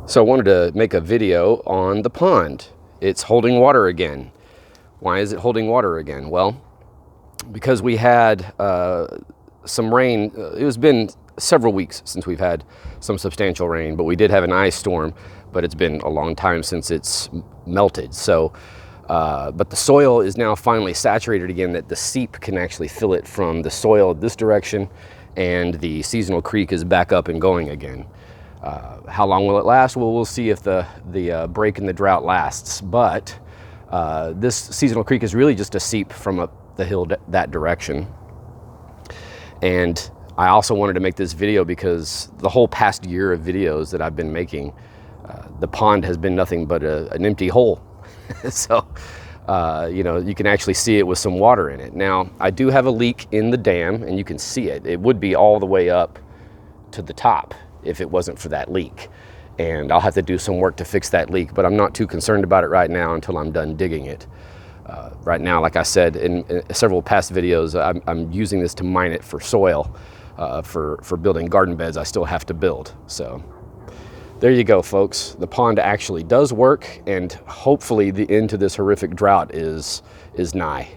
So I wanted to make a video on the pond. It's holding water again. Why is it holding water again? Well, because we had some rain. It has been several weeks since we've had some substantial rain, but we did have an ice storm, but it's been a long time since it's melted. So, but the soil is now finally saturated again, that the seep can actually fill it from the soil this direction, and the seasonal creek is back up and going again. How long will it last? Well, we'll see if the break in the drought lasts. But this seasonal creek is really just a seep from up the hill that direction. And I also wanted to make this video because the whole past year of videos that I've been making, the pond has been nothing but an empty hole. So, you know, you can actually see it with some water in it. Now, I do have a leak in the dam, and you can see it. It would be all the way up to the top if it wasn't for that leak. And I'll have to do some work to fix that leak, but I'm not too concerned about it right now until I'm done digging it. Right now, like I said in several past videos, I'm using this to mine it for soil, for building garden beds I still have to build. So there you go, folks. The pond actually does work, and hopefully the end to this horrific drought is nigh.